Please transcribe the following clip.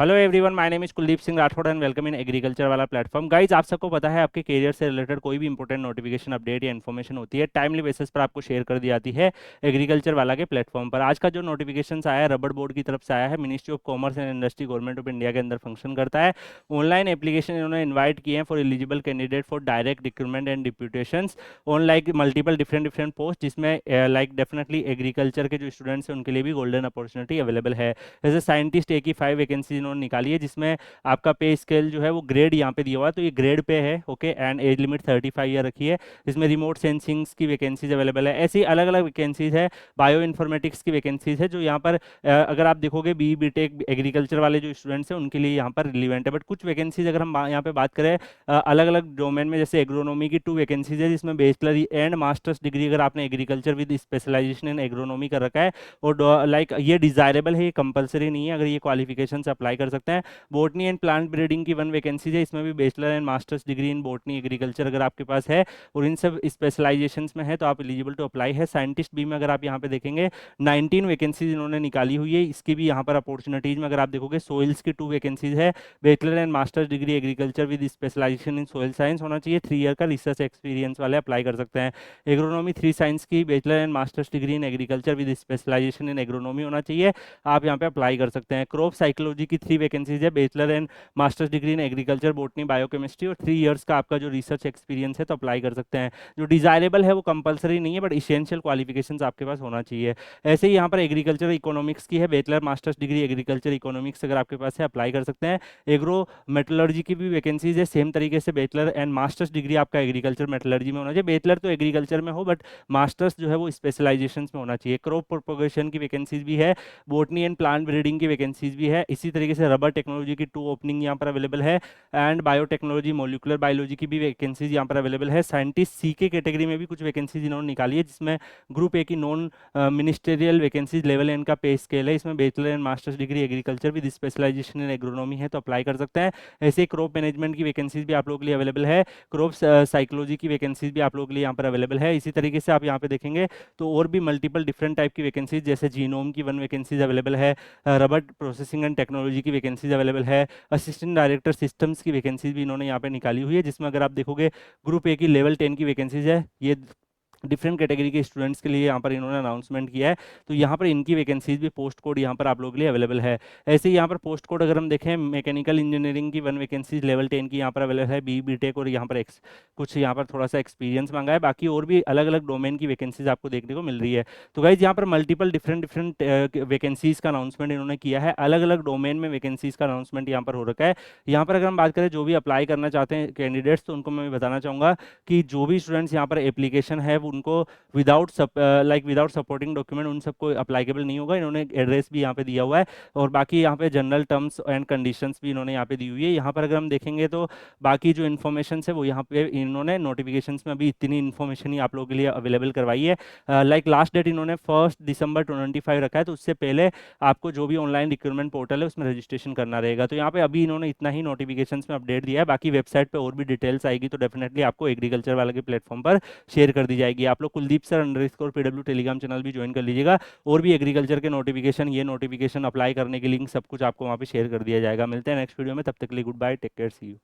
Hello everyone, my name is Kuldeep Singh Rathore and welcome in agriculture वाला platform. Guys, आप सबको पता है आपके करियर से रिलेटेड कोई भी इंपॉर्टेंट नोटिफिकेशन, अपडेट या इन्फॉर्मेशन होती है, टाइमली बेसिस पर आपको शेयर कर दी जाती है एग्रीकल्चर वाला के प्लेटफॉर्म पर। आज का जो नोटिफिकेशन आया है रबड़ बोर्ड की तरफ से आया है, ministry of commerce and industry, government of India के अंदर फंक्शन करता है। ऑनलाइन एप्लीकेशन इन्होंने इन्वाइट किए हैं for eligible candidate for direct recruitment and deputation on like multiple different different post, जिसमें लाइक डेफिनेटली एग्रीकल्चर के जो स्टूडेंट्स हैं उनके लिए भी गोल्डन अपॉर्चुनिटी अवेलेबल है। जैसे साइंटिस्ट ए की 5 वैकेंसी इन्होंने निकाली है, जिसमें आपका पे स्केल जो है वो ग्रेड यहाँ पे दिया हुआ है, तो ये ग्रेड पे है। Okay, and age limit 35 year रखी है। इसमें रिमोट सेंसिंग्स की वैकेंसीज अवेलेबल है। ऐसी अलग अलग वैकेंसीज है। बायो इन्फॉर्मेटिक्स की वैकेंसीज है जो यहाँ पर अगर आप देखोगे बी टेक एग्रीकल्चर वाले जो स्टूडेंट्स हैं उनके लिए यहाँ पर रिलीवेंट है। बट कुछ वैकेंसीज अगर हम यहाँ पे बात करें अलग अलग डोमेन में, जैसे एग्रोनॉमी की 2 वैकेंसीज है, जिसमें बैचलर एंड मास्टर्स डिग्री अगर आपने agriculture with specialisation in agronomy कर रखा है और लाइक ये डिजायरेबल है, ये कंपलसरी नहीं है, अगर ये क्वालिफिकेशन से अप्लाई कर सकते हैं। बोटनी एंड प्लांट ब्रीडिंग की 1 वैकेंसी है, इसमें भी bachelor and masters degree in botany agriculture अगर आपके पास है और इन सब स्पेशलाइजेशंस में है तो आप एलिजिबल टू अप्लाई है। साइंटिस्ट बी में अगर आप यहाँ पे देखेंगे 19 वैकेंसीज इन्होंने निकाली हुई है, इसकी भी यहाँ पर अपॉर्चुनिटीज में अगर आप देखोगे सोइल्स की 2 वैकेंसीज है। Bachelor and masters degree agriculture with specialisation in soil science होना चाहिए, 3 ईयर का रिसर्च एक्सपीरियंस वाले अप्लाई कर सकते हैं। एग्रोनॉमी 3 साइंस की bachelor and masters degree in agriculture with specialisation in agronomy होना चाहिए, आप यहाँ पे अप्लाई कर सकते हैं। क्रॉप साइकोलॉजी की 3 वैकेंसीज है, bachelor and masters degree in agriculture botany biochemistry और 3 इयर्स का आपका जो रिसर्च एक्सपीरियंस है तो अप्लाई कर सकते हैं। जो डिजायरेबल है वो कंपलसरी नहीं है, बट इसेंशियल क्वालिफिकेशंस आपके पास होना चाहिए। ऐसे ही यहाँ पर एग्रीकल्चर इकोनॉमिक्स की है, bachelor masters degree agriculture economics अगर आपके पास है अप्लाई कर सकते हैं। एग्रो मेटलर्जी की भी वैकेंसीज है, सेम तरीके से बैचलर एंड मास्टर्स डिग्री आपका एग्रीकल्चर मेटलर्जी में होना चाहिए। बैचलर तो एग्रीकल्चर में हो बट मास्टर्स जो है वो स्पेशलाइजेशन में होना चाहिए। क्रॉप प्रोपोगेशन की वैकेंसीज भी है, बोटनी एंड प्लांट ब्रीडिंग की वैकेंसीज भी है। इसी तरीके से रबर टेक्नोलॉजी की 2 ओपनिंग यहाँ पर अवेलेबल है एंड बायोटेक्नोलॉजी मोलिकुलर बायोलॉजी की भी वैकेंसीज यहाँ पर अवेलेबल है। साइंटिस्ट सी के कैटेगरी में भी कुछ वैकेंसीज इन्होंने निकाली है, जिसमें ग्रुप ए की non ministerial vacancies level N का पे स्केल है, इसमें bachelor and masters degree agriculture with specialisation in agronomy है तो अप्लाई कर सकते हैं। ऐसे क्रॉप मैनेजमेंट की वैकेंसीज भी आप लोगों के लिए अवेलेबल है। क्रॉप साइकोलॉजी की वैकेंसीज भी आप लोगों के लिए यहाँ पर अवेलेबल है। इसी तरीके से आप यहाँ पे देखेंगे तो और भी मल्टीपल डिफरेंट टाइप की वैकेंसीज, जैसे जीनोम की 1 वैकेंसीज अवेलेबल है, रबर प्रोसेसिंग एंड टेक्नोलॉजी की वैकेंसीज अवेलेबल है, असिस्टेंट डायरेक्टर सिस्टम्स की वैकेंसीज भी इन्होंने यहाँ पे निकाली हुई है, जिसमें अगर आप देखोगे ग्रुप ए की लेवल 10 की वैकेंसीज है। ये डिफरेंट कैटेगरी के स्टूडेंट्स के लिए यहाँ पर इन्होंने अनाउंसमेंट किया है, तो यहाँ पर इनकी वैकेंसीज भी पोस्ट कोड यहाँ पर आप लोगों के लिए अवेलेबल है। ऐसे ही यहाँ पर पोस्ट कोड अगर हम देखें, मैकेनिकल इंजीनियरिंग की 1 वैकेंसीज लेवल 10 की यहाँ पर अवेलेबल है, बी टेक और यहाँ पर कुछ यहाँ पर थोड़ा सा एक्सपीरियंस मांगा है। बाकी और भी अलग अलग डोमेन की वैकेंसीज आपको देखने को मिल रही है। तो गाइज यहाँ पर मल्टीपल डिफरेंट डिफरेंट वैकेंसीज का अनाउंसमेंट इन्होंने किया है, अलग अलग डोमेन में वैकेंसीज का अनाउंसमेंट यहाँ पर हो रखा है। यहाँ पर अगर हम बात करें जो भी अप्लाई करना चाहते हैं कैंडिडेट्स, तो उनको मैं बताना चाहूँगा कि जो भी स्टूडेंट्स यहाँ पर एप्लीकेशन है वो उनको विदाउट सपोर्टिंग डॉक्यूमेंट उन सबको अप्लाइकेबल नहीं होगा। इन्होंने एड्रेस भी यहाँ पे दिया हुआ है और बाकी यहाँ पे जनरल टर्म्स एंड कंडीशंस भी इन्होंने यहाँ पे दी हुई है। यहाँ पर अगर हम देखेंगे तो बाकी जो इन्फॉर्मेशन है वो यहाँ पे इन्होंने नोटिफिकेशंस में अभी इतनी इन्फॉर्मेशन ही आप लोगों के लिए अवेलेबल करवाई है। लाइक लास्ट डेट इन्होंने 1 दिसंबर 2025 रखा है, तो उससे पहले आपको जो भी ऑनलाइन रिक्रूटमेंट पोर्टल है उसमें रजिस्ट्रेशन करना रहेगा। तो यहाँ पे अभी इन्होंने इतना ही नोटिफिकेशंस में अपडेट दिया है, बाकी वेबसाइट पे और भी डिटेल्स आएगी तो डेफिनेटली आपको एग्रीकल्चर वाले के प्लेटफॉर्म पर शेयर कर दी जाएगी। आप लोग Kuldeep sir _PW Telegram channel भी ज्वाइन कर लीजिएगा, और भी एग्रीकल्चर के नोटिफिकेशन, ये नोटिफिकेशन अप्लाई करने की लिंक सब कुछ आपको वहाँ पे शेयर कर दिया जाएगा। मिलते हैं नेक्स्ट वीडियो में, तब तक के लिए good bye, take care, see you.